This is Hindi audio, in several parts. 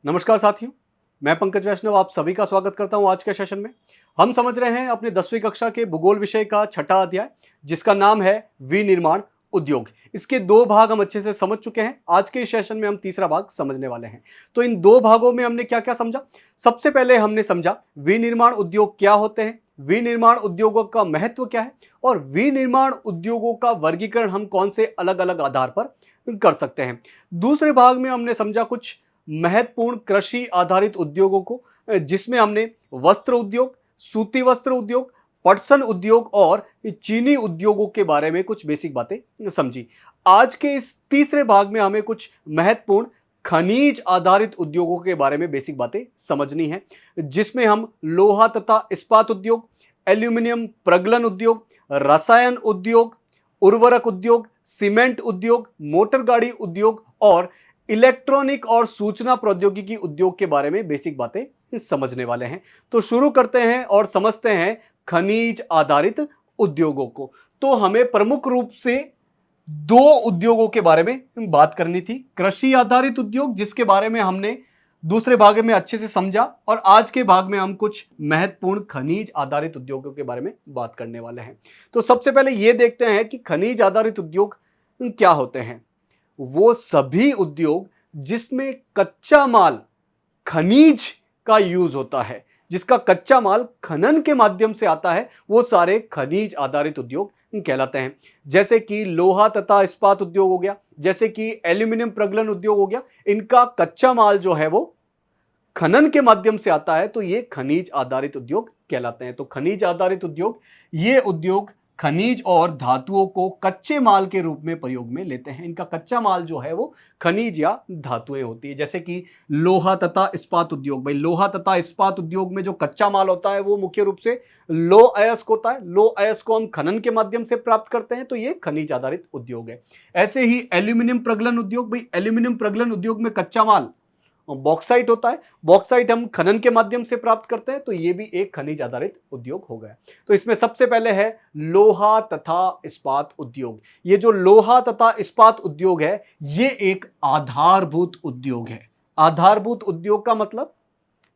नमस्कार साथियों, मैं पंकज वैष्णव आप सभी का स्वागत करता हूं। आज के सेशन में हम समझ रहे हैं अपने 10वीं कक्षा के भूगोल विषय का छठा अध्याय, जिसका नाम है विनिर्माण उद्योग। इसके दो भाग हम अच्छे से समझ चुके हैं। आज के इस सेशन में हम तीसरा भाग समझने वाले हैं। तो इन दो भागों में हमने क्या क्या समझा। सबसे पहले हमने समझा विनिर्माण उद्योग क्या होते हैं, विनिर्माण उद्योगों का महत्व क्या है और विनिर्माण उद्योगों का वर्गीकरण हम कौन से अलग अलग आधार पर कर सकते हैं। दूसरे भाग में हमने समझा कुछ महत्वपूर्ण कृषि आधारित उद्योगों को, जिसमें हमने वस्त्र उद्योग, सूती वस्त्र उद्योग, पटसन उद्योग और चीनी उद्योगों के बारे में कुछ बेसिक बातें समझी। आज के इस तीसरे भाग में हमें कुछ महत्वपूर्ण खनिज आधारित उद्योगों के बारे में बेसिक बातें समझनी है, जिसमें हम लोहा तथा इस्पात उद्योग, एल्यूमिनियम प्रगलन उद्योग, रसायन उद्योग, उर्वरक उद्योग, सीमेंट उद्योग, मोटर गाड़ी उद्योग और इलेक्ट्रॉनिक और सूचना प्रौद्योगिकी उद्योग के बारे में बेसिक बातें समझने वाले हैं। तो शुरू करते हैं और समझते हैं खनिज आधारित उद्योगों को। तो हमें प्रमुख रूप से दो उद्योगों के बारे में बात करनी थी। कृषि आधारित उद्योग, जिसके बारे में हमने दूसरे भाग में अच्छे से समझा, और आज के भाग में हम कुछ महत्वपूर्ण खनिज आधारित उद्योगों के बारे में बात करने वाले हैं। तो सबसे पहले यह देखते हैं कि खनिज आधारित उद्योग क्या होते हैं। वो सभी उद्योग जिसमें कच्चा माल खनिज का यूज होता है, जिसका कच्चा माल खनन के माध्यम से आता है, वो सारे खनिज आधारित उद्योग कहलाते हैं। जैसे कि लोहा तथा इस्पात उद्योग हो गया, जैसे कि एल्यूमिनियम प्रगलन उद्योग हो गया। इनका कच्चा माल जो है वो खनन के माध्यम से आता है, तो ये खनिज आधारित उद्योग कहलाते हैं। तो खनिज आधारित उद्योग, ये उद्योग खनिज और धातुओं को कच्चे माल के रूप में प्रयोग में लेते हैं। इनका कच्चा माल जो है वो खनिज या धातुएं होती है। जैसे कि लोहा तथा इस्पात उद्योग, भाई लोहा तथा इस्पात उद्योग में जो कच्चा माल होता है वो मुख्य रूप से लो अयस्क होता है। लो अयस्क को हम खनन के माध्यम से प्राप्त करते हैं, तो ये खनिज आधारित उद्योग है। ऐसे ही एल्यूमिनियम प्रगलन उद्योग, भाई एल्यूमिनियम प्रगलन उद्योग में कच्चा माल बॉक्साइट होता है। बॉक्साइट हम खनन के माध्यम से प्राप्त करते हैं, तो ये भी एक खनिज आधारित उद्योग हो गया। तो इसमें सबसे पहले है लोहा तथा इस्पात उद्योग। ये जो लोहा तथा इस्पात उद्योग है, ये एक आधारभूत उद्योग है। आधारभूत उद्योग का मतलब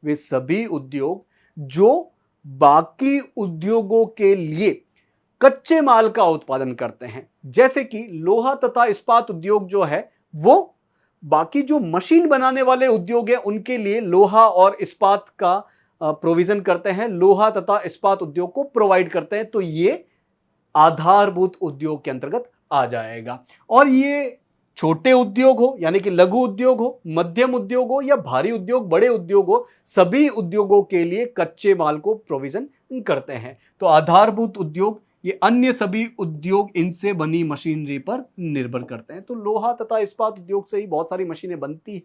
वे सभी उद्योग जो बाकी उद्योगों के लिए कच्चे माल का उत्पादन करते हैं। जैसे कि लोहा तथा इस्पात उद्योग जो है वो बाकी जो मशीन बनाने वाले उद्योग हैं उनके लिए लोहा और इस्पात का प्रोविजन करते हैं, लोहा तथा इस्पात उद्योग को प्रोवाइड करते हैं। तो ये आधारभूत उद्योग के अंतर्गत आ जाएगा। और ये छोटे उद्योग हो यानी कि लघु उद्योग हो, मध्यम उद्योग हो या भारी उद्योग, बड़े उद्योग हो, सभी उद्योगों के लिए कच्चे माल को प्रोविजन करते हैं। तो आधारभूत उद्योग, ये अन्य सभी उद्योग इनसे बनी मशीनरी पर निर्भर करते हैं। तो लोहा तथा इस्पात उद्योग से ही बहुत सारी मशीनें बनती हैं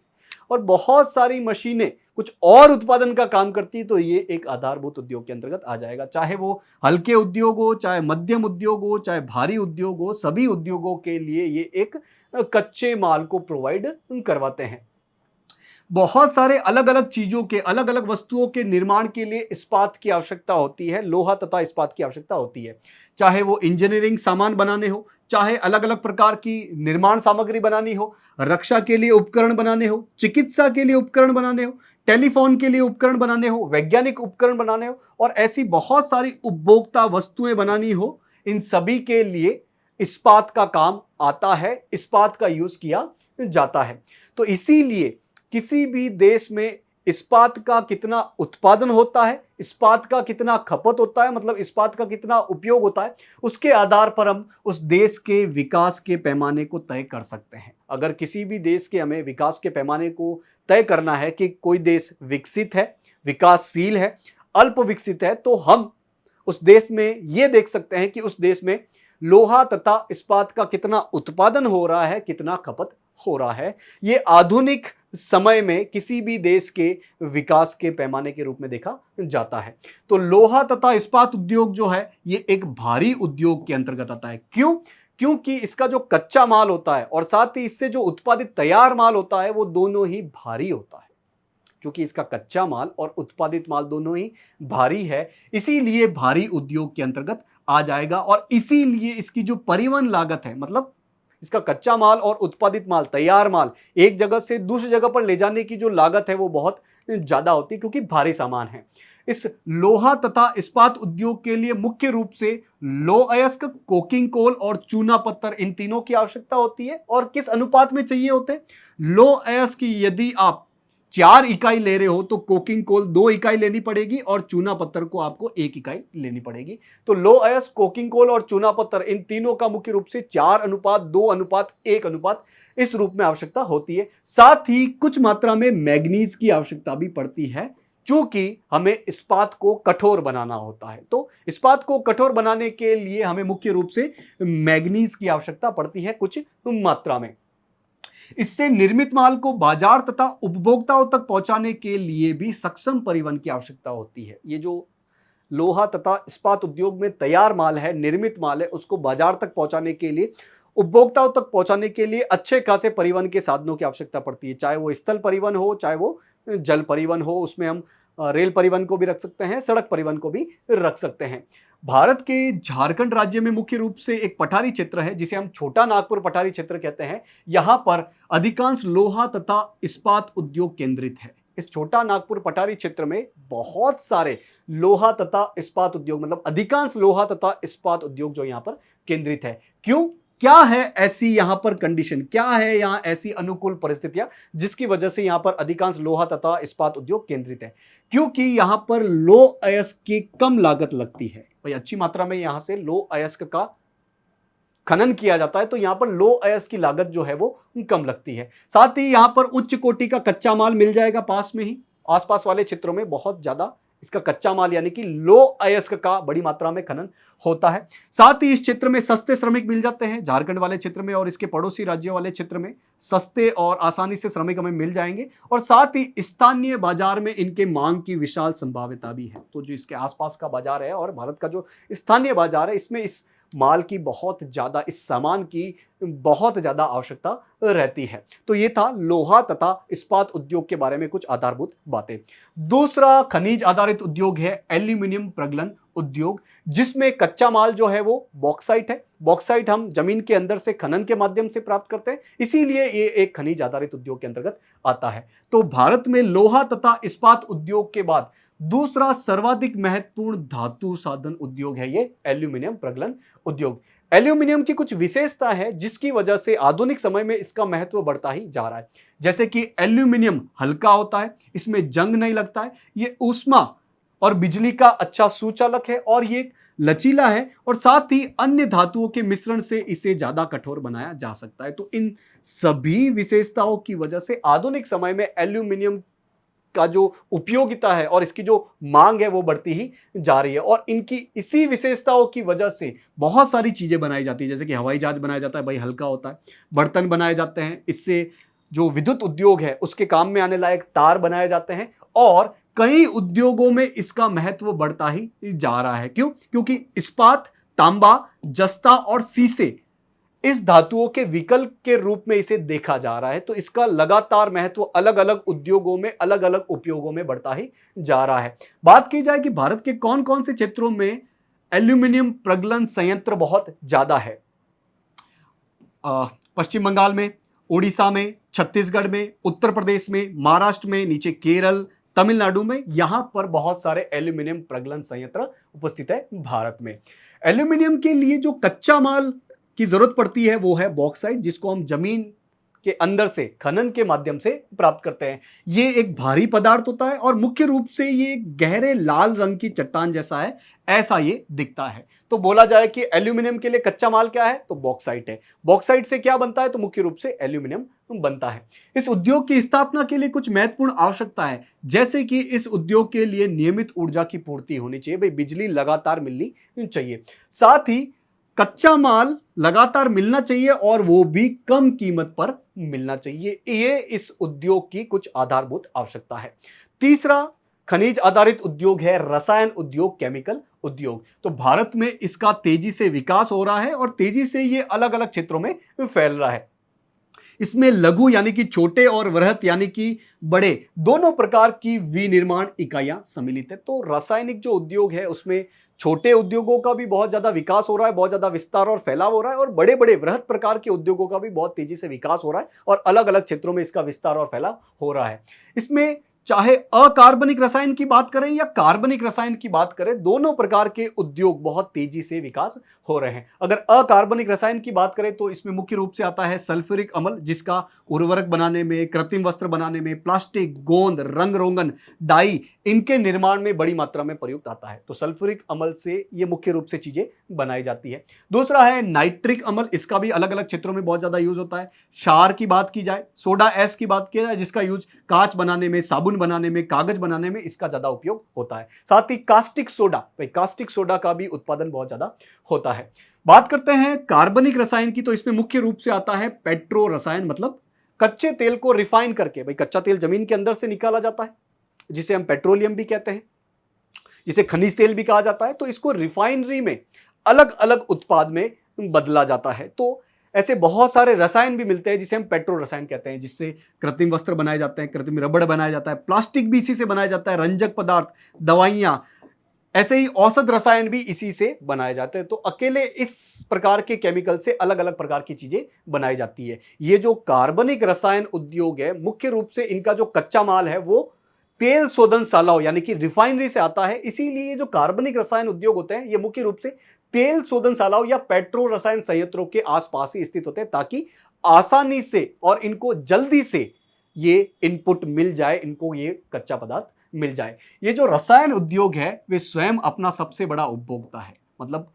और बहुत सारी मशीनें कुछ और उत्पादन का काम करती है, तो ये एक आधारभूत उद्योग के अंतर्गत आ जाएगा। चाहे वो हल्के उद्योग हो, चाहे मध्यम उद्योग हो, चाहे भारी उद्योग हो, सभी उद्योगों के लिए ये एक कच्चे माल को प्रोवाइड करवाते हैं। बहुत सारे अलग अलग चीजों के, अलग अलग वस्तुओं के निर्माण के लिए इस्पात की आवश्यकता होती है, लोहा तथा इस्पात की आवश्यकता होती है। चाहे वो इंजीनियरिंग सामान बनाने हो, चाहे अलग अलग प्रकार की निर्माण सामग्री बनानी हो, रक्षा के लिए उपकरण बनाने हो, चिकित्सा के लिए उपकरण बनाने हो, टेलीफोन के लिए उपकरण बनाने हो, वैज्ञानिक उपकरण बनाने हो, और ऐसी बहुत सारी उपभोक्ता वस्तुएं बनानी हो, इन सभी के लिए इस्पात का काम आता है, इस्पात का यूज किया जाता है। तो इसीलिए किसी भी देश में इस्पात का कितना उत्पादन होता है, इस्पात का कितना खपत होता है, मतलब इस्पात का कितना उपयोग होता है, उसके आधार पर हम उस देश के विकास के पैमाने को तय कर सकते हैं। अगर किसी भी देश के हमें विकास के पैमाने को तय करना है कि कोई देश विकसित है, विकासशील है, अल्प विकसित है, तो हम उस देश में यह देख सकते हैं कि उस देश में लोहा तथा इस्पात का कितना उत्पादन हो रहा है, कितना खपत हो रहा है। यह आधुनिक समय में किसी भी देश के विकास के पैमाने के रूप में देखा जाता है। तो लोहा तथा इस्पात उद्योग जो है ये एक भारी उद्योग के अंतर्गत आता है। क्यों? क्योंकि इसका जो कच्चा माल होता है और साथ ही इससे जो उत्पादित तैयार माल होता है वो दोनों ही भारी होता है। क्योंकि इसका कच्चा माल और उत्पादित माल दोनों ही भारी है, इसीलिए भारी उद्योग के अंतर्गत आ जाएगा। और इसीलिए इसकी जो परिवहन लागत है, मतलब इसका कच्चा माल और उत्पादित माल, तैयार माल एक जगह से दूसरी जगह पर ले जाने की जो लागत है वो बहुत ज्यादा होती है क्योंकि भारी सामान है। इस लोहा तथा इस्पात उद्योग के लिए मुख्य रूप से लो अयस्क, कोकिंग कोल और चूना पत्थर, इन तीनों की आवश्यकता होती है। और किस अनुपात में चाहिए होते हैं? लो अयस्क यदि आप 4 इकाई ले रहे हो तो कोकिंग कोल 2 इकाई लेनी पड़ेगी और चूना पत्थर को आपको 1 इकाई लेनी पड़ेगी। तो लो अयस्क, कोकिंग कोल और चूना पत्थर, इन तीनों का मुख्य रूप से 4:2:1 इस रूप में आवश्यकता होती है। साथ ही कुछ मात्रा में मैग्नीज की आवश्यकता भी पड़ती है, चूंकि हमें इस्पात को कठोर बनाना होता है। तो इस्पात को कठोर बनाने के लिए हमें मुख्य रूप से मैग्नीज की आवश्यकता पड़ती है कुछ मात्रा में। इससे निर्मित माल को बाजार तथा उपभोक्ताओं तक पहुंचाने के लिए भी सक्षम परिवहन की आवश्यकता होती है। ये जो लोहा तथा इस्पात उद्योग में तैयार माल है, निर्मित माल है, उसको बाजार तक पहुंचाने के लिए, उपभोक्ताओं तक पहुंचाने के लिए अच्छे खासे परिवहन के साधनों की आवश्यकता पड़ती है। चाहे वो स्थल परिवहन हो, चाहे वो जल परिवहन हो, उसमें हम रेल परिवहन को भी रख सकते हैं, सड़क परिवहन को भी रख सकते हैं। भारत के झारखंड राज्य में मुख्य रूप से एक पठारी क्षेत्र है जिसे हम छोटा नागपुर पठारी क्षेत्र कहते हैं। यहां पर अधिकांश लोहा तथा इस्पात उद्योग केंद्रित है। इस छोटा नागपुर पठारी क्षेत्र में बहुत सारे लोहा तथा इस्पात उद्योग, मतलब अधिकांश लोहा तथा इस्पात उद्योग जो यहां पर केंद्रित है। क्यों? क्या है ऐसी यहां पर कंडीशन, क्या है यहां ऐसी अनुकूल परिस्थितियां जिसकी वजह से यहां पर अधिकांश लोहा तथा इस्पात उद्योग केंद्रित है? क्योंकि यहां पर लो अयस्क की कम लागत लगती है। भाई अच्छी मात्रा में यहां से लो अयस्क का खनन किया जाता है, तो यहां पर लो अयस्क की लागत जो है वो कम लगती है। साथ ही यहां पर उच्च कोटि का कच्चा माल मिल जाएगा पास में ही। आसपास वाले क्षेत्रों में बहुत ज्यादा इसका कच्चा माल यानी कि लो अयस्क का बड़ी मात्रा में खनन होता है। साथ ही इस क्षेत्र में सस्ते श्रमिक मिल जाते हैं। झारखंड वाले क्षेत्र में और इसके पड़ोसी राज्यों वाले क्षेत्र में सस्ते और आसानी से श्रमिक हमें मिल जाएंगे। और साथ ही स्थानीय बाजार में इनके मांग की विशाल संभाव्यता भी है। तो जो इसके आसपास का बाजार है और भारत का जो स्थानीय बाजार है, इसमें इस माल की बहुत ज्यादा, इस सामान की बहुत ज्यादा आवश्यकता रहती है। तो ये था लोहा तथा इस्पात उद्योग के बारे में कुछ आधारभूत बातें। दूसरा खनिज आधारित उद्योग है एल्यूमिनियम प्रगलन उद्योग, जिसमें कच्चा माल जो है वो बॉक्साइट है। बॉक्साइट हम जमीन के अंदर से खनन के माध्यम से प्राप्त करते हैं, इसीलिए ये एक खनिज आधारित उद्योग के अंतर्गत आता है। तो भारत में लोहा तथा इस्पात उद्योग के बाद दूसरा सर्वाधिक महत्वपूर्ण धातु साधन उद्योग है ये एल्यूमिनियम प्रगलन उद्योग। एल्यूमिनियम की कुछ विशेषता है जिसकी वजह से आधुनिक समय में इसका महत्व बढ़ता ही जा रहा है। जैसे कि एल्यूमिनियम हल्का होता है, इसमें जंग नहीं लगता है, ये ऊष्मा और बिजली का अच्छा सुचालक है और ये लचीला है, और साथ ही अन्य धातुओं के मिश्रण से इसे ज्यादा कठोर बनाया जा सकता है। तो इन सभी विशेषताओं की वजह से आधुनिक समय में एल्यूमिनियम का जो उपयोगिता है और इसकी जो मांग है वो बढ़ती ही जा रही है। और इनकी इसी विशेषताओं की वजह से बहुत सारी चीजें बनाई जाती है, जैसे कि हवाई जहाज बनाया जाता है, भाई हल्का होता है, बर्तन बनाए जाते हैं, इससे जो विद्युत उद्योग है उसके काम में आने लायक तार बनाए जाते हैं, और कई उद्योगों में इसका महत्व बढ़ता ही जा रहा है। क्यों? क्योंकि इस्पात, तांबा, जस्ता और शीशे इस धातुओं के विकल्प के रूप में इसे देखा जा रहा है। तो इसका लगातार महत्व अलग अलग उद्योगों में, अलग अलग उपयोगों में बढ़ता ही जा रहा है। बात की जाए कि भारत के कौन कौन से क्षेत्रों में एल्यूमिनियम प्रगलन संयंत्र बहुत ज्यादा है। पश्चिम बंगाल में, उड़ीसा में, छत्तीसगढ़ में, उत्तर प्रदेश में, महाराष्ट्र में, नीचे केरल, तमिलनाडु में, यहां पर बहुत सारे एल्यूमिनियम प्रगलन संयंत्र उपस्थित है भारत में। एल्यूमिनियम के लिए जो कच्चा माल की जरूरत पड़ती है वो है बॉक्साइट, जिसको हम जमीन के अंदर से खनन के माध्यम से प्राप्त करते हैं। ये एक भारी पदार्थ होता है और मुख्य रूप से ये गहरे लाल रंग की चट्टान जैसा है, ऐसा ये दिखता है। तो बोला जाए कि एल्यूमिनियम के लिए कच्चा माल क्या है, तो बॉक्साइट है। बॉक्साइट से क्या बनता है, तो मुख्य रूप से एल्यूमिनियम बनता है। इस उद्योग की स्थापना के लिए कुछ महत्वपूर्ण आवश्यकता है, जैसे कि इस उद्योग के लिए नियमित ऊर्जा की पूर्ति होनी चाहिए, भाई बिजली लगातार मिलनी चाहिए। साथ ही कच्चा माल लगातार मिलना चाहिए और वो भी कम कीमत पर मिलना चाहिए। ये इस उद्योग की कुछ आधारभूत आवश्यकता है। तीसरा खनिज आधारित उद्योग है रसायन उद्योग, केमिकल उद्योग। तो भारत में इसका तेजी से विकास हो रहा है और तेजी से ये अलग अलग क्षेत्रों में फैल रहा है। इसमें लघु यानी कि छोटे और वृहत यानी कि बड़े दोनों प्रकार की विनिर्माण इकाइयां सम्मिलित है। तो रासायनिक जो उद्योग है उसमें छोटे उद्योगों का भी बहुत ज्यादा विकास हो रहा है, बहुत ज्यादा विस्तार और फैलाव हो रहा है, और बड़े बड़े वृहद प्रकार के उद्योगों का भी बहुत तेजी से विकास हो रहा है और अलग अलग क्षेत्रों में इसका विस्तार और फैलाव हो रहा है। इसमें चाहे अकार्बनिक रसायन की बात करें या कार्बनिक रसायन की बात करें, दोनों प्रकार के उद्योग बहुत तेजी से विकास हो रहे हैं। अगर अकार्बनिक रसायन की बात करें तो इसमें मुख्य रूप से आता है सल्फ्यूरिक अम्ल, जिसका उर्वरक बनाने में, कृत्रिम वस्त्र बनाने में, प्लास्टिक, गोंद, रंग रोगन, डाई, इनके निर्माण में बड़ी मात्रा में प्रयुक्त आता है। तो सल्फ्यूरिक अम्ल से ये मुख्य रूप से चीजें बनाई जाती है। दूसरा है नाइट्रिक अम्ल, इसका भी अलग अलग क्षेत्रों में बहुत ज्यादा यूज होता है। क्षार की बात की जाए, सोडा एस की बात की जाए, जिसका यूज कांच बनाने में, साबुन बनाने में, कागज बनाने में इसका ज्यादा उपयोग होता है। साथ ही कास्टिक सोडा, भाई कास्टिक सोडा का भी उत्पादन बहुत ज्यादा होता है। बात करते हैं कार्बनिक रसायन की, तो इसमें मुख्य रूप से आता है पेट्रो रसायन, मतलब कच्चे तेल को रिफाइन करके, भाई कच्चा तेल जमीन के अंदर से निकाला जाता है जिसे हम पेट्रोलियम भी कहते हैं, जिसे खनिज तेल भी कहा जाता है, तो इसको रिफाइनरी में अलग अलग उत्पाद में बदला जाता है। तो ऐसे बहुत सारे रसायन भी मिलते हैं जिसे हम पेट्रो रसायन कहते हैं, जिससे कृत्रिम वस्त्र बनाए जाते हैं, कृत्रिम रबड़ बनाया जाता है, प्लास्टिक भी इसी से बनाया जाता है, रंजक पदार्थ, दवाइयां, ऐसे ही औषध रसायन भी इसी से बनाए जाते हैं। तो अकेले इस प्रकार के केमिकल से अलग अलग प्रकार की चीजें बनाई जाती है। ये जो कार्बनिक रसायन उद्योग है, मुख्य रूप से इनका जो कच्चा माल है वो तेल शोधनशालाओं यानी कि रिफाइनरी से आता है। इसीलिए जो कार्बनिक रसायन उद्योग होते हैं ये मुख्य रूप से तेल शोधनशालाओं या पेट्रो रसायन संयंत्रों के आसपास ही स्थित होते हैं, ताकि आसानी से और इनको जल्दी से ये इनपुट मिल जाए, इनको ये कच्चा पदार्थ मिल जाए। ये जो रसायन उद्योग है वे स्वयं अपना सबसे बड़ा उपभोक्ता है। मतलब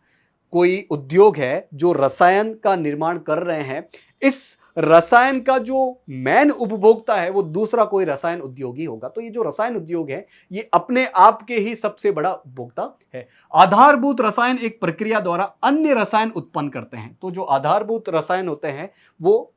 कोई उद्योग है जो रसायन का निर्माण कर रहे हैं, इस रसायन का जो मेन उपभोक्ता है वो दूसरा कोई रसायन उद्योग ही होगा। तो ये जो रसायन उद्योग है ये अपने आप के ही सबसे बड़ा उपभोक्ता है। आधारभूत रसायन एक प्रक्रिया द्वारा अन्य रसायन उत्पन्न करते हैं। तो जो आधारभूत रसायन होते हैं वो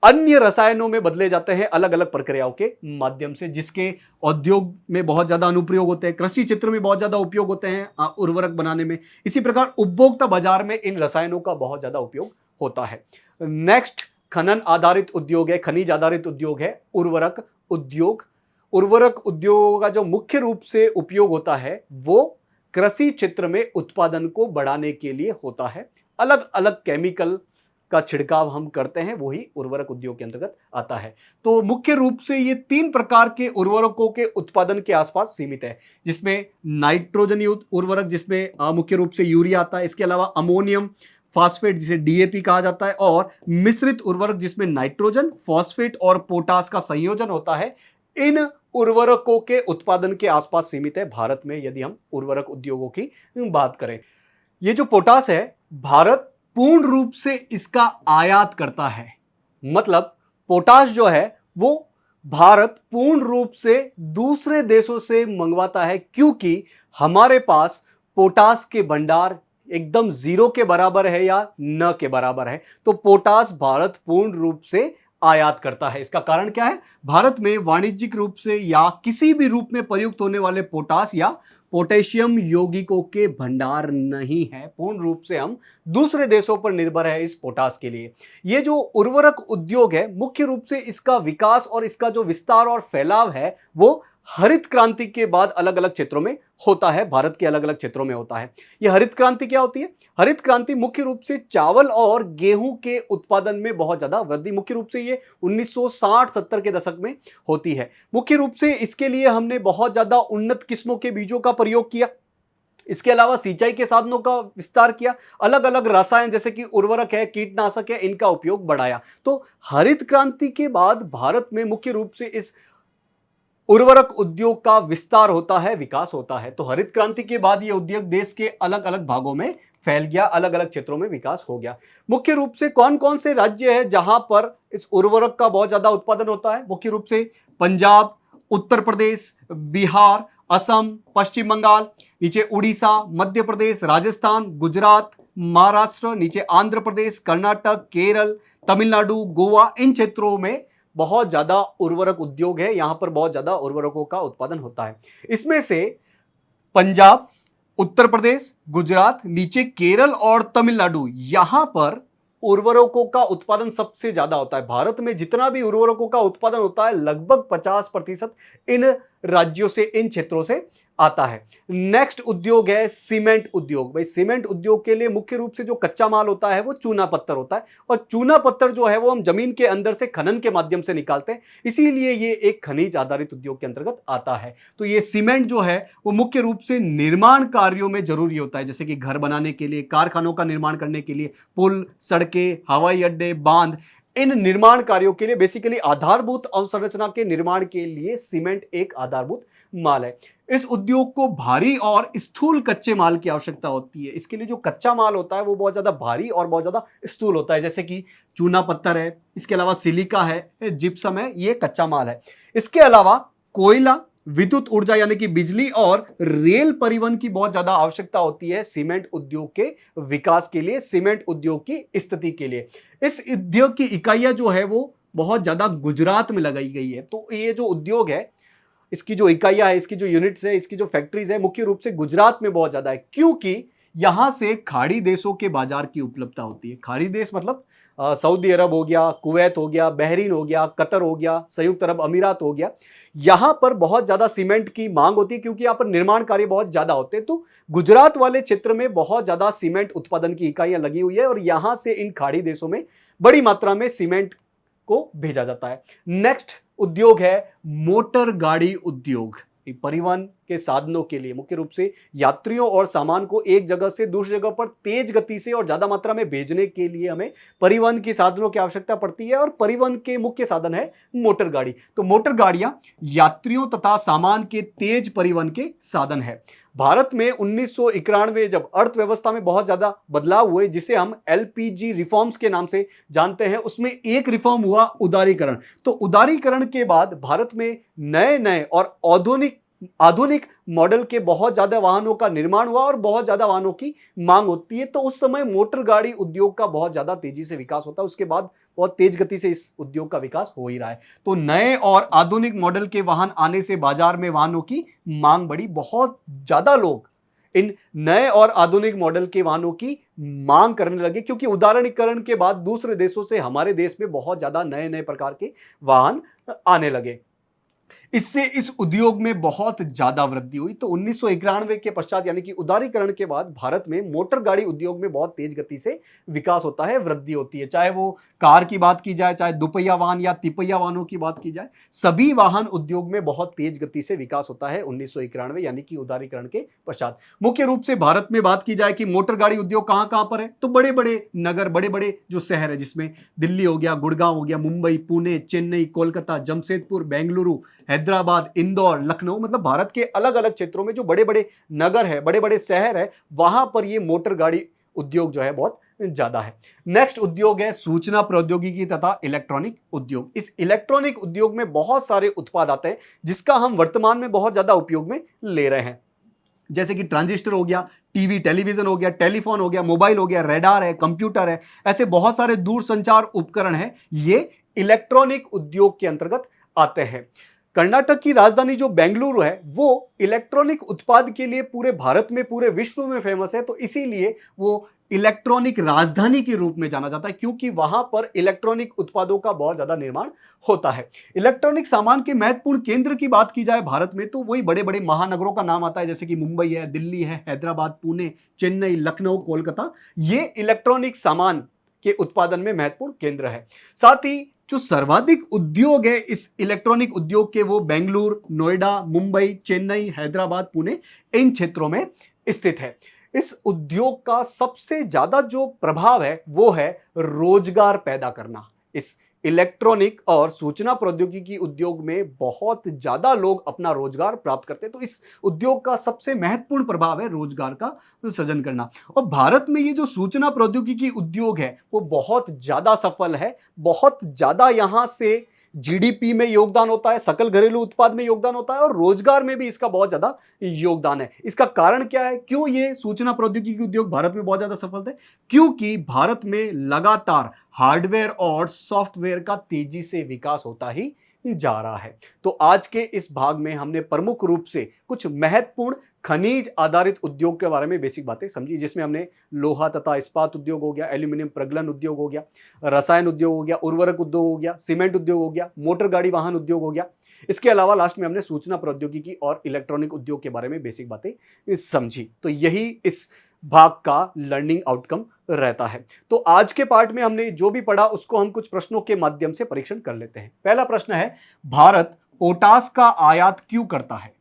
अन्य रसायनों में बदले जाते हैं अलग अलग प्रक्रियाओं के माध्यम से, जिसके उद्योग में बहुत ज्यादा अनुप्रयोग होते हैं, कृषि क्षेत्र में बहुत ज्यादा उपयोग होते हैं उर्वरक बनाने में। इसी प्रकार उपभोक्ता बाजार में इन रसायनों का बहुत ज्यादा उपयोग होता है। नेक्स्ट खनन आधारित उद्योग है, खनिज आधारित उद्योग है उर्वरक उद्योग। उर्वरक उद्योग का जो मुख्य रूप से उपयोग होता है वो कृषि क्षेत्र में उत्पादन को बढ़ाने के लिए होता है। अलग अलग केमिकल का छिड़काव हम करते हैं, वही उर्वरक उद्योग के अंतर्गत आता है। तो मुख्य रूप से ये 3 प्रकार के उर्वरकों के उत्पादन के आसपास सीमित है, जिसमें नाइट्रोजन युक्त उर्वरक, जिसमें मुख्य रूप से यूरिया आता है। इसके अलावा अमोनियम फॉस्फेट, जिसे डीएपी कहा जाता है, और मिश्रित उर्वरक जिसमें नाइट्रोजन, फॉस्फेट और पोटास का संयोजन होता है। इन उर्वरकों के उत्पादन के आसपास सीमित है भारत में, यदि हम उर्वरक उद्योगों की बात करें। ये जो पोटास है, भारत पूर्ण रूप से इसका आयात करता है। मतलब पोटाश जो है वो भारत पूर्ण रूप से दूसरे देशों से मंगवाता है, क्योंकि हमारे पास पोटाश के भंडार एकदम जीरो के बराबर है या न के बराबर है। तो पोटाश भारत पूर्ण रूप से आयात करता है। इसका कारण क्या है? भारत में वाणिज्यिक रूप से या किसी भी रूप में प्रयुक्त होने वाले पोटाश या पोटेशियम यौगिकों के भंडार नहीं है। पूर्ण रूप से हम दूसरे देशों पर निर्भर है इस पोटाश के लिए। ये जो उर्वरक उद्योग है, मुख्य रूप से इसका विकास और इसका जो विस्तार और फैलाव है वो हरित क्रांति के बाद अलग अलग क्षेत्रों में होता है, भारत के अलग अलग क्षेत्रों में होता है। यह हरित क्रांति क्या होती है? हरित क्रांति मुख्य रूप से चावल और गेहूं के उत्पादन में बहुत ज्यादा वृद्धि, मुख्य रूप से ये 1960-70 के दशक में होती है। मुख्य रूप से इसके लिए हमने बहुत ज्यादा उन्नत किस्मों के बीजों का प्रयोग किया। इसके अलावा सिंचाई के साधनों का विस्तार किया, अलग अलग रसायन जैसे कि उर्वरक है, कीटनाशक है, इनका उपयोग बढ़ाया। तो हरित क्रांति के बाद भारत में मुख्य रूप से इस उर्वरक उद्योग का विस्तार होता है, विकास होता है। तो हरित क्रांति के बाद ये उद्योग देश के अलग अलग भागों में फैल गया, अलग अलग क्षेत्रों में विकास हो गया। मुख्य रूप से कौन कौन से राज्य है जहां पर इस उर्वरक का बहुत ज्यादा उत्पादन होता है? मुख्य रूप से पंजाब, उत्तर प्रदेश, बिहार, असम, पश्चिम बंगाल, नीचे उड़ीसा, मध्य प्रदेश, राजस्थान, गुजरात, महाराष्ट्र, नीचे आंध्र प्रदेश, कर्नाटक, केरल, तमिलनाडु, गोवा, इन क्षेत्रों में बहुत ज्यादा उर्वरक उद्योग है। यहां पर बहुत ज्यादा उर्वरकों का उत्पादन होता है। इसमें से पंजाब, उत्तर प्रदेश, गुजरात, नीचे केरल और तमिलनाडु, यहां पर उर्वरकों का उत्पादन सबसे ज्यादा होता है। भारत में जितना भी उर्वरकों का उत्पादन होता है लगभग 50% इन राज्यों से, इन क्षेत्रों से आता है। नेक्स्ट उद्योग है सीमेंट उद्योग। भाई सीमेंट उद्योग के लिए मुख्य रूप से जो कच्चा माल होता है वो चूना पत्थर होता है, और चूना पत्थर जो है वो हम जमीन के अंदर से खनन के माध्यम से निकालते हैं, इसीलिए ये एक खनिज आधारित उद्योग के अंतर्गत आता है। तो ये सीमेंट जो है वो मुख्य रूप से निर्माण कार्यों में जरूरी होता है, जैसे कि घर बनाने के लिए, कारखानों का निर्माण करने के लिए, पुल, सड़कें, हवाई अड्डे, बांध, इन निर्माण कार्यों के लिए, बेसिकली आधारभूत अवसंरचना के निर्माण के लिए सीमेंट एक आधारभूत माल है। इस उद्योग को भारी और स्थूल कच्चे माल की आवश्यकता होती है। इसके लिए जो कच्चा माल होता है वो बहुत ज्यादा भारी और बहुत ज्यादा स्थूल होता है, जैसे कि चूना पत्थर है, इसके अलावा सिलिका है, जिप्सम है, ये कच्चा माल है। इसके अलावा कोयला, विद्युत ऊर्जा यानी कि बिजली और रेल परिवहन की बहुत ज्यादा आवश्यकता होती है सीमेंट उद्योग के विकास के लिए, सीमेंट उद्योग की स्थिति के लिए। इस उद्योग की इकाइयां जो है वो बहुत ज्यादा गुजरात में लगाई गई है। तो ये जो उद्योग है, इसकी जो इकाइयां है, इसकी जो यूनिट्स है, इसकी जो फैक्ट्रीज है, मुख्य रूप से गुजरात में बहुत ज्यादा है, क्योंकि यहां से खाड़ी देशों के बाजार की उपलब्धता होती है। खाड़ी देश मतलब सऊदी अरब हो गया, कुवैत हो गया, बहरीन हो गया, कतर हो गया, संयुक्त अरब अमीरात हो गया। यहां पर बहुत ज्यादा सीमेंट की मांग होती है, क्योंकि यहां पर निर्माण कार्य बहुत ज्यादा होते हैं। तो गुजरात वाले क्षेत्र में बहुत ज्यादा सीमेंट उत्पादन की इकाइयां लगी हुई है, और यहां से इन खाड़ी देशों में बड़ी मात्रा में सीमेंट को भेजा जाता है। नेक्स्ट उद्योग है मोटर गाड़ी उद्योग। परिवहन के साधनों के लिए, मुख्य रूप से यात्रियों और सामान को एक जगह से दूसरी जगह पर तेज गति से और ज्यादा मात्रा में भेजने के लिए हमें परिवहन की साधनों की आवश्यकता पड़ती है, और परिवहन के मुख्य साधन है मोटर गाड़ी। तो मोटर गाड़ियां यात्रियों तथा सामान के तेज परिवहन के साधन है। भारत में 1991 जब अर्थव्यवस्था में बहुत ज्यादा बदलाव हुए, जिसे हम एलपीजी रिफॉर्म्स के नाम से जानते हैं, उसमें एक रिफॉर्म हुआ उदारीकरण। तो उदारीकरण के बाद भारत में नए नए और आधुनिक मॉडल के बहुत ज्यादा वाहनों का निर्माण हुआ, और बहुत ज्यादा वाहनों की मांग होती है। तो उस समय मोटर गाड़ी उद्योग का बहुत ज्यादा तेजी से विकास होता है। उसके बाद बहुत तेज गति से इस उद्योग का विकास हो ही रहा है। तो नए और आधुनिक मॉडल के वाहन आने से बाजार में वाहनों की मांग बढ़ी। बहुत ज्यादा लोग इन नए और आधुनिक मॉडल के वाहनों की मांग करने लगे, क्योंकि उदारीकरण के बाद दूसरे देशों से हमारे देश में बहुत ज्यादा नए नए प्रकार के वाहन आने लगे। इससे इस उद्योग में बहुत ज्यादा वृद्धि हुई। तो 1991 के पश्चात यानी कि उदारीकरण के बाद भारत में मोटर गाड़ी उद्योग में बहुत तेज गति से विकास होता है, वृद्धि होती है। चाहे वो कार की बात की जाए, चाहे दुपहिया वाहन या तिपहिया वाहनों की बात की जाए, सभी वाहन उद्योग में बहुत तेज गति से विकास होता है 1991 यानी कि उदारीकरण के पश्चात। मुख्य रूप से भारत में बात की जाए कि मोटर गाड़ी उद्योग कहां कहां पर है, तो बड़े बड़े नगर, बड़े बड़े जो शहर है, जिसमें दिल्ली हो गया, गुड़गांव हो गया, मुंबई, पुणे, चेन्नई, कोलकाता, जमशेदपुर, बेंगलुरु, हैदराबाद, इंदौर, लखनऊ, मतलब भारत के अलग अलग क्षेत्रों में जो बड़े बड़े नगर है, बड़े बड़े शहर है, वहां पर ये मोटर गाड़ी उद्योग जो है बहुत ज्यादा है। नेक्स्ट उद्योग है सूचना प्रौद्योगिकी तथा इलेक्ट्रॉनिक उद्योग। इस इलेक्ट्रॉनिक उद्योग में बहुत सारे उत्पाद आते हैं, जिसका हम वर्तमान में बहुत ज्यादा उपयोग में ले रहे हैं, जैसे कि ट्रांजिस्टर हो गया, टीवी टेलीविजन हो गया, टेलीफोन हो गया, मोबाइल हो गया, रेडार है, कंप्यूटर है, ऐसे बहुत सारे दूरसंचार उपकरण हैं, ये इलेक्ट्रॉनिक उद्योग के अंतर्गत आते हैं। कर्नाटक की राजधानी जो बेंगलुरु है, वो इलेक्ट्रॉनिक उत्पाद के लिए पूरे भारत में, पूरे विश्व में फेमस है। तो इसीलिए वो इलेक्ट्रॉनिक राजधानी के रूप में जाना जाता है, क्योंकि वहां पर इलेक्ट्रॉनिक उत्पादों का बहुत ज्यादा निर्माण होता है। इलेक्ट्रॉनिक सामान के महत्वपूर्ण केंद्र की बात की जाए भारत में, तो वही बड़े बड़े महानगरों का नाम आता है, जैसे कि मुंबई है, दिल्ली है, हैदराबाद, पुणे, चेन्नई, लखनऊ, कोलकाता। ये इलेक्ट्रॉनिक सामान के उत्पादन में महत्वपूर्ण केंद्र है। साथ ही जो सर्वाधिक उद्योग है इस इलेक्ट्रॉनिक उद्योग के, वो बेंगलुरु, नोएडा, मुंबई, चेन्नई, हैदराबाद, पुणे, इन क्षेत्रों में स्थित है। इस उद्योग का सबसे ज्यादा जो प्रभाव है वो है रोजगार पैदा करना। इस इलेक्ट्रॉनिक और सूचना प्रौद्योगिकी उद्योग में बहुत ज्यादा लोग अपना रोजगार प्राप्त करते हैं। तो इस उद्योग का सबसे महत्वपूर्ण प्रभाव है रोजगार का सृजन करना। और भारत में ये जो सूचना प्रौद्योगिकी उद्योग है वो बहुत ज्यादा सफल है। बहुत ज्यादा यहां से जीडीपी में योगदान होता है, सकल घरेलू उत्पाद में योगदान होता है, और रोजगार में भी इसका बहुत ज्यादा योगदान है। इसका कारण क्या है, क्यों ये सूचना प्रौद्योगिकी उद्योग भारत में बहुत ज्यादा सफल थे? क्योंकि भारत में लगातार हार्डवेयर और सॉफ्टवेयर का तेजी से विकास होता ही जा रहा है। तो आज के इस भाग में हमने प्रमुख रूप से कुछ महत्वपूर्ण खनिज आधारित उद्योग के बारे में बेसिक बातें समझी, जिसमें हमने लोहा तथा इस्पात उद्योग हो गया, एल्यूमिनियम प्रगलन उद्योग हो गया, रसायन उद्योग हो गया, उर्वरक उद्योग हो गया, सीमेंट उद्योग हो गया, मोटर गाड़ी वाहन उद्योग हो गया, इसके अलावा लास्ट में हमने सूचना प्रौद्योगिकी और इलेक्ट्रॉनिक उद्योग के बारे में बेसिक बातें समझी। तो यही इस भाग का लर्निंग आउटकम रहता है। तो आज के पार्ट में हमने जो भी पढ़ा उसको हम कुछ प्रश्नों के माध्यम से परीक्षण कर लेते हैं। पहला प्रश्न है, भारत पोटास का आयात क्यों करता है?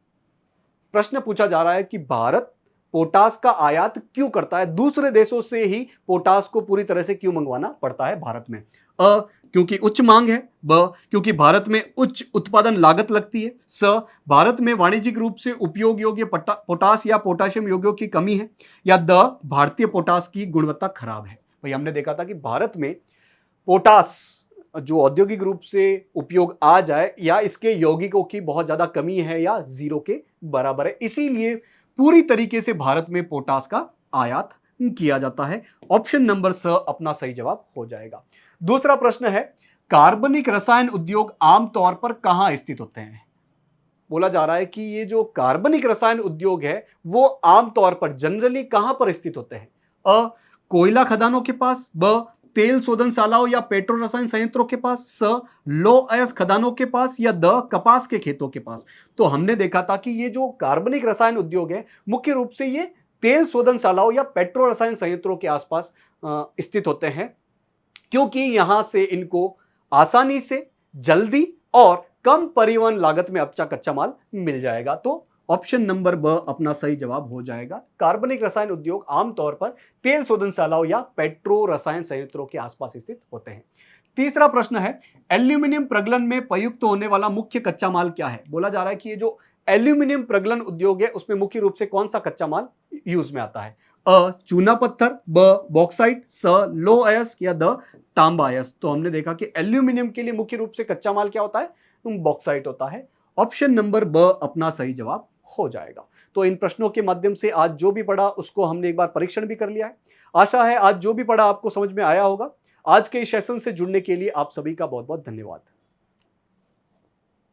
प्रश्न पूछा जा रहा है कि भारत पोटास का आयात क्यों करता है, दूसरे देशों से ही पोटास को पूरी तरह से क्यों मंगवाना पड़ता है भारत में? क्योंकि उच्च मांग है। ब, क्योंकि भारत में उच्च उत्पादन लागत लगती है। स, भारत में वाणिज्यिक रूप से उपयोग योग्य पोटास या पोटाशियम यौगिकों की कमी है। या द, भारतीय पोटास की गुणवत्ता खराब है। भाई हमने देखा था कि भारत में पोटास जो औद्योगिक रूप से उपयोग आ जाए या इसके यौगिकों की बहुत ज्यादा कमी है या जीरो के बराबर है, इसीलिए पूरी तरीके से भारत में पोटास का आयात किया जाता है। ऑप्शन नंबर स अपना सही जवाब हो जाएगा। दूसरा प्रश्न है, कार्बनिक रसायन उद्योग आमतौर पर कहां स्थित होते हैं? बोला जा रहा है कि ये जो कार्बनिक रसायन उद्योग है वो आमतौर पर जनरली कहां पर स्थित होते हैं? कोयला खदानों के पास। ब, तेल शोधनशालाओं या पेट्रो रसायन संयंत्रों के पास। स, लो अयस्क खदानों के पास। या द, कपास के खेतों के पास। तो हमने देखा था कि ये जो कार्बनिक रसायन उद्योग है मुख्य रूप से ये तेल शोधनशालाओं या पेट्रो रसायन संयंत्रों के आसपास स्थित होते हैं, क्योंकि यहां से इनको आसानी से, जल्दी और कम परिवहन लागत में अच्छा कच्चा माल मिल जाएगा। तो ऑप्शन नंबर ब अपना सही जवाब हो जाएगा। कार्बनिक रसायन उद्योग आमतौर पर तेल शोधनशालाओं या पेट्रो रसायन संयंत्रों के आसपास स्थित होते हैं। तीसरा प्रश्न है, एल्यूमिनियम प्रगलन में प्रयुक्त होने वाला मुख्य कच्चा माल क्या है? बोला जा रहा है कि ये जो एल्यूमिनियम प्रगलन उद्योग है उसमें मुख्य रूप से कौन सा कच्चा माल यूज में आता है? चूना पत्थर। ब, बॉक्साइट। स, लो अयस्क। या द, तांबा अयस्क। तो हमने देखा कि एल्यूमिनियम के लिए मुख्य रूप से कच्चा माल क्या होता है? बॉक्साइट होता है। ऑप्शन नंबर ब अपना सही जवाब हो जाएगा। तो इन प्रश्नों के माध्यम से आज जो भी पढ़ा उसको हमने एक बार परीक्षण भी कर लिया है। आशा है आज जो भी पढ़ा आपको समझ में आया होगा। आज के इस सेशन से जुड़ने के लिए आप सभी का बहुत बहुत धन्यवाद।